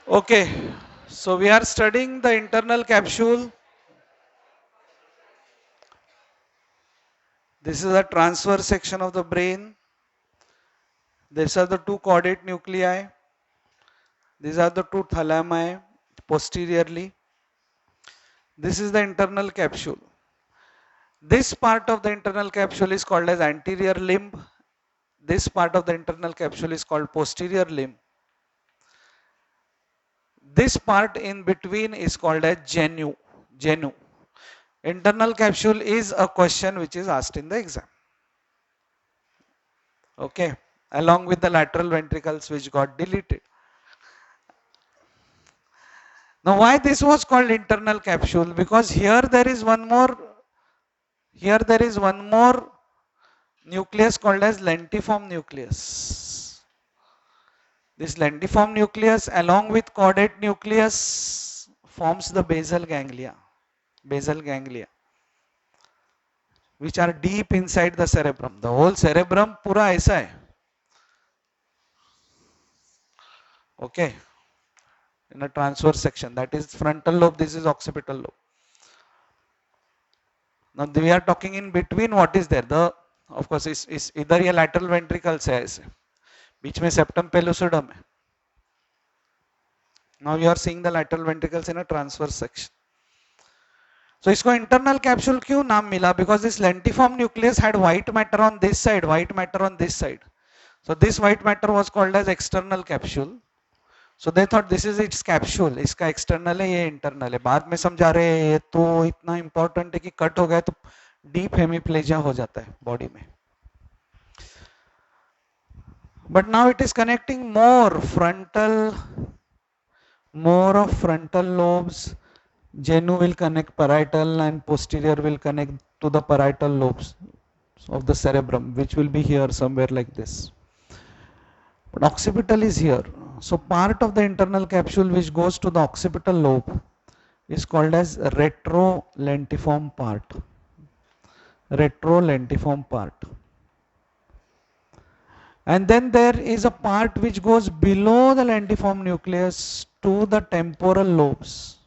Okay, so we are studying the internal capsule. This is a transverse section of the brain. These are the two caudate nuclei. These are the two thalami posteriorly. This is the internal capsule. This part of the internal capsule is called as anterior limb. This part of the internal capsule is called posterior limb. This part in between is called as genu. Genu. Internal capsule is a question which is asked in the exam. Okay, along with the lateral ventricles which got deleted. Now why this was called internal capsule? Because here there is one more nucleus called as lentiform nucleus. This lentiform nucleus along with caudate nucleus forms the basal ganglia, which are deep inside the cerebrum. The whole cerebrum पूरा ऐसा है. Okay, in a transverse section, that is frontal lobe, this is occipital lobe. Now we are talking in between. What is there? The of course is इधर ये lateral ventricles है ऐसे, बीच में septum pellucidum है. Now you are seeing the lateral ventricles in a transverse section. So इसको internal capsule क्यों नाम मिला? Because this lentiform nucleus had white matter on this side, white matter on this side. So this white matter was called as external capsule. So they thought this is its capsule, इसका external है, ये internal है. बाद में समझा रहे ये तो इतना important है कि कट हो गया तो deep hemiplegia हो जाता है body में. But now it is connecting more of frontal lobes. Genu will connect parietal and posterior will connect to the parietal lobes of the cerebrum, which will be here somewhere like this. But occipital is here. So part of the internal capsule which goes to the occipital lobe is called as retrolentiform part. Retrolentiform part. And then there is a part which goes below the lentiform nucleus to the temporal lobes.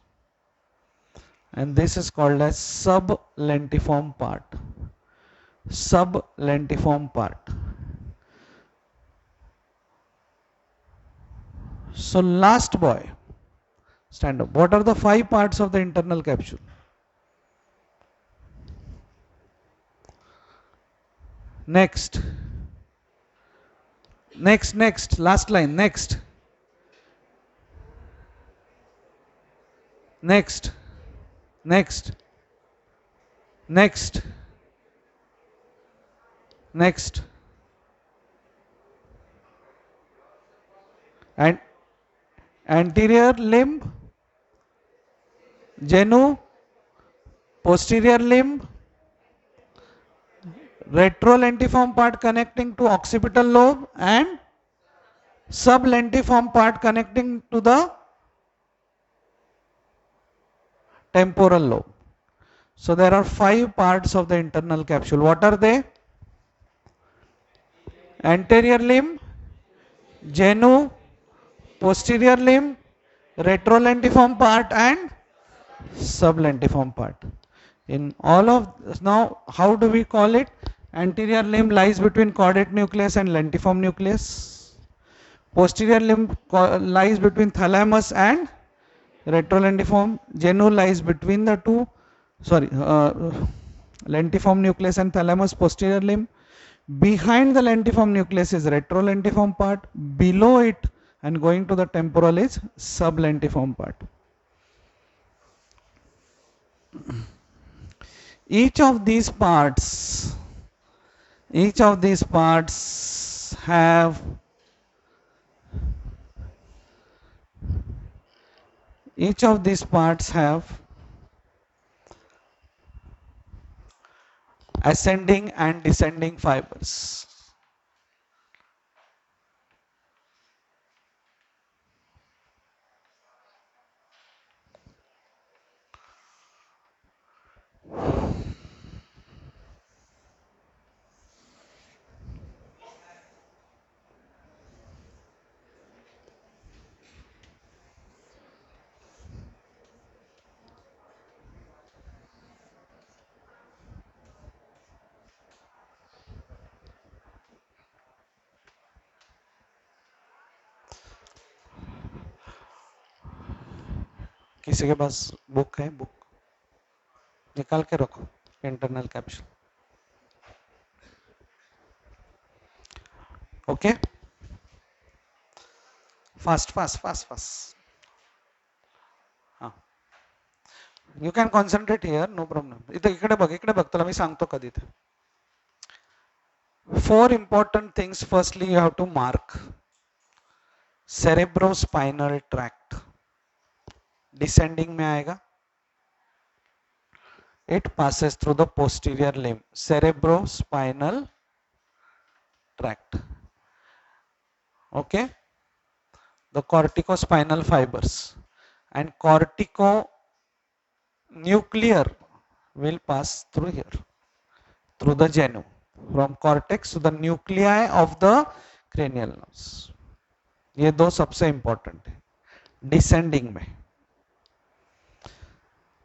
And this is called as sublentiform part. Sublentiform part. So last boy, stand up. What are the 5 parts of the internal capsule? Next. Last line, next. Next. And anterior limb, genu, posterior limb, retrolentiform part connecting to occipital lobe, and sublentiform part connecting to the temporal lobe. So there are 5 parts of the internal capsule. What are they? Anterior limb, genu, posterior limb, retrolentiform part, and sublentiform part. In all of now, how do we call it? Anterior limb lies between caudate nucleus and lentiform nucleus. Posterior limb lies between thalamus and retrolentiform. Genu lies between the two. Sorry, lentiform nucleus and thalamus, posterior limb. Behind the lentiform nucleus is retrolentiform part. Below it and going to the temporal is sublentiform part. Each of these parts have ascending and descending fibers. किसी के पास book है? Book निकाल के रखो, internal capsule. Okay, fast fast fast fast. हां, you can concentrate here, no problem. इथे इकडे बघ तुला मी सांगतो कधी ते. 4 important things. Firstly, you have to mark. Cerebrospinal tract descending में आएगा. It passes through the posterior limb. Cerebrospinal tract. Okay. The corticospinal fibers and corticonuclear will pass through here, through the genu, from cortex to the nuclei of the cranial nerves. ये दो सबसे important है descending में.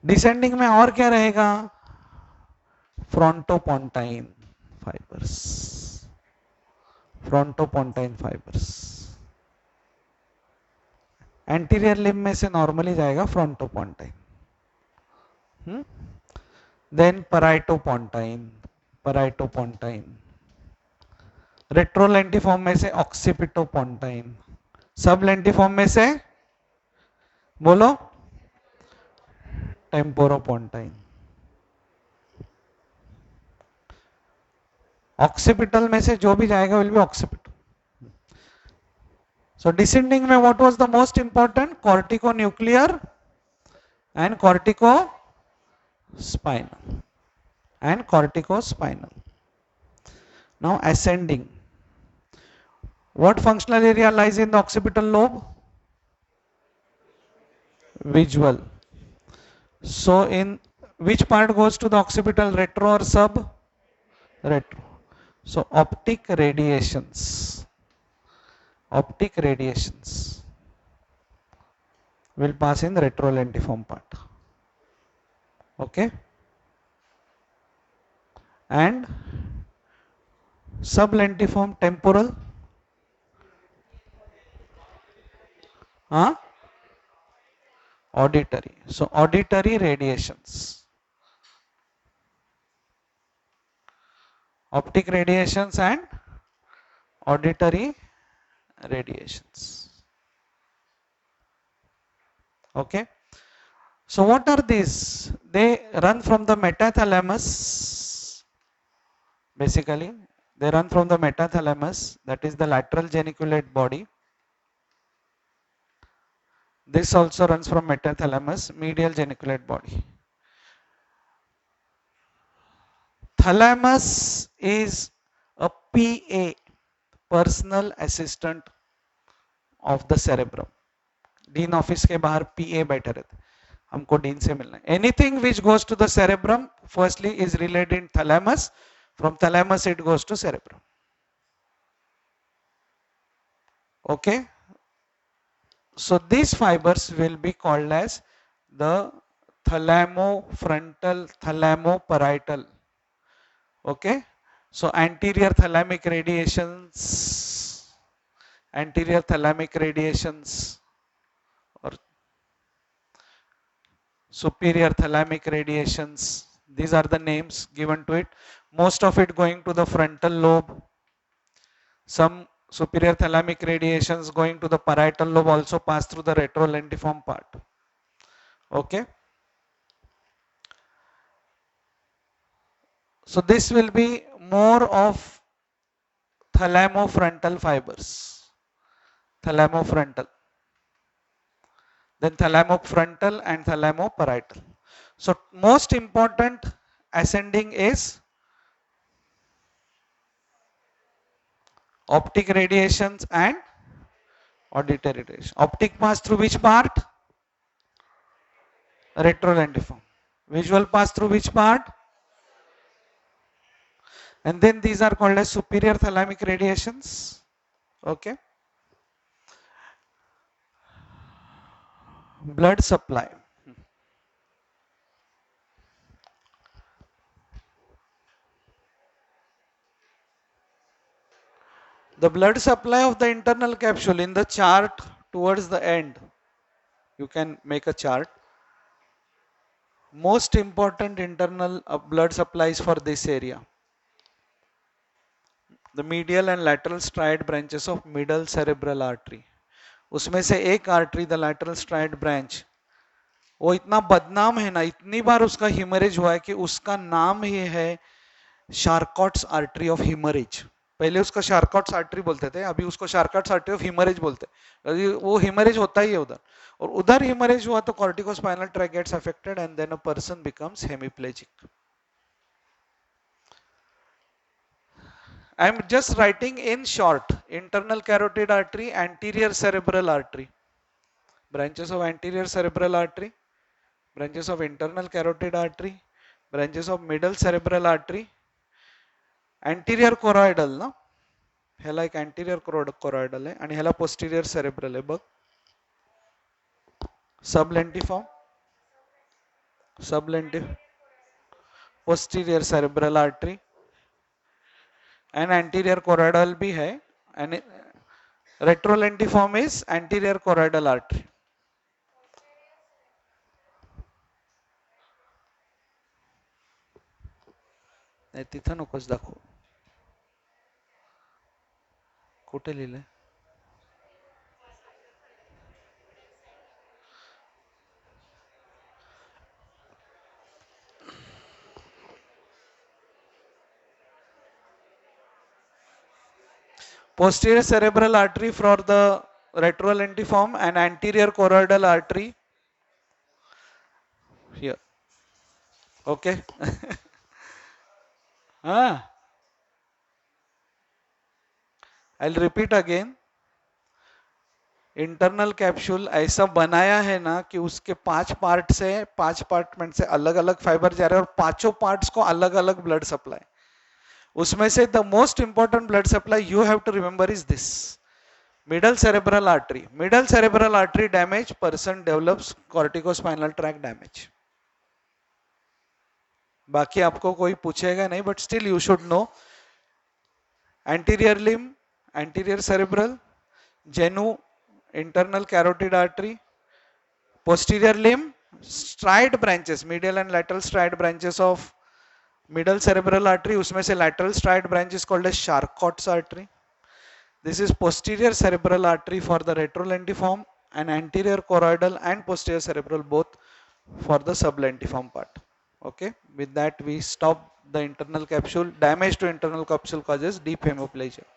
Descending में और क्या रहेगा? फ्रंटोपोंटाइन fibres. फ्रंटोपोंटाइन fibres anterior limb में से नॉर्मली जाएगा फ्रंटोपोंटाइन. देन पराइटोपोंटाइन. पराइटोपोंटाइन रेट्रोलेंटिफॉर्म में से ऑक्सीपिटोपोंटाइन. सब लेंटिफॉर्म में से बोलो टेम्पोरोपोंटाइन. ऑक्सीपिटल में से जो भी जाएगा will be occipital. So descending में what was the most important? Corticonuclear and corticospinal and corticospinal. Now ascending, what functional area lies in the occipital lobe? Visual. So in which part goes to the occipital, retro or sub? Retro. So optic radiations. Optic radiations will pass in the retrolentiform part. Okay. And sublentiform temporal. Huh? Auditory. So auditory radiations. Optic radiations and auditory radiations. Okay. So what are these? They run from the metathalamus. Basically, they run from the metathalamus, that is the lateral geniculate body. This also runs from metathalamus, medial geniculate body. Thalamus is a PA, personal assistant of the cerebrum. Dean office के बाहर PA बैठे रहते, हमको dean से मिलना है. Anything which goes to the cerebrum firstly is relayed in thalamus. From thalamus it goes to cerebrum. Okay. So these fibers will be called as the thalamofrontal, thalamoparietal. Okay. So anterior thalamic radiations or superior thalamic radiations, these are the names given to it. Most of it going to the frontal lobe. Some superior thalamic radiations going to the parietal lobe also pass through the retrolentiform part. Okay. So this will be more of thalamofrontal fibers. Thalamofrontal. Then thalamofrontal and thalamoparietal. So most important ascending is optic radiations and auditory radiation. Optic pass through which part? Retrolentiform. Visual pass through which part? And then these are called as superior thalamic radiations. Okay. Blood supply. The blood supply of the internal capsule in the chart towards the end. You can make a chart. Most important internal blood supplies for this area. The medial and lateral striate branches of middle cerebral artery. उसमें से एक artery the lateral STRIDE branch वो इतना बदनाम है ना, इतनी बार उसका हिमरेज हुआ है कि उसका नाम ही है शार्कॉट्स आर्टरी ऑफ हिमरेज. पहले उसका शार्कॉट्स आर्टरी बोलते थे, अभी उसको शार्कॉट्स आर्टरी ऑफ हिमरेज बोलते हैं. वो हिमरेज होता ही है उधर, और उधर हिमरेज हुआ तो corticospinal tract gets affected and then a person becomes hemiplegic. I am just writing in short: internal carotid artery, anterior cerebral artery, branches of anterior cerebral artery, branches of internal carotid artery, branches of middle cerebral artery, anterior choroidal ना, ह्याला एक anterior choroidal आहे आणि ह्याला posterior cerebral आहे बघ. Sublentiform, posterior cerebral artery and anterior choroidal भी है, and retrolentiform is anterior choroidal artery. नाही तिथं नकोच दाखवू. कुठे लिहिलंय? Posterior cerebral artery for the retrolentiform and anterior choroidal artery here. Okay. I'll repeat again. Internal capsule ऐसा बनाया है ना कि उसके 5 पार्ट से 5 पार्टमेंट से अलग अलग फाइबर जा रहे हैं और पांचों पार्ट्स को अलग अलग ब्लड सप्लाई. उसमें से the most important blood supply you have to remember is this middle cerebral artery. Middle cerebral artery damage, person develops corticospinal tract damage. बाकी आपको कोई पूछेगा नहीं, but still you should know anterior limb, anterior cerebral, genu, internal carotid artery, posterior limb, striate branches, medial and lateral striate branches of middle cerebral artery. उसमें से lateral striate branch is called as Charcot's artery. This is posterior cerebral artery for the retrolentiform and anterior choroidal and posterior cerebral both for the sublentiform part. Okay, with that we stop the internal capsule. Damage to internal capsule causes deep hemiplegia.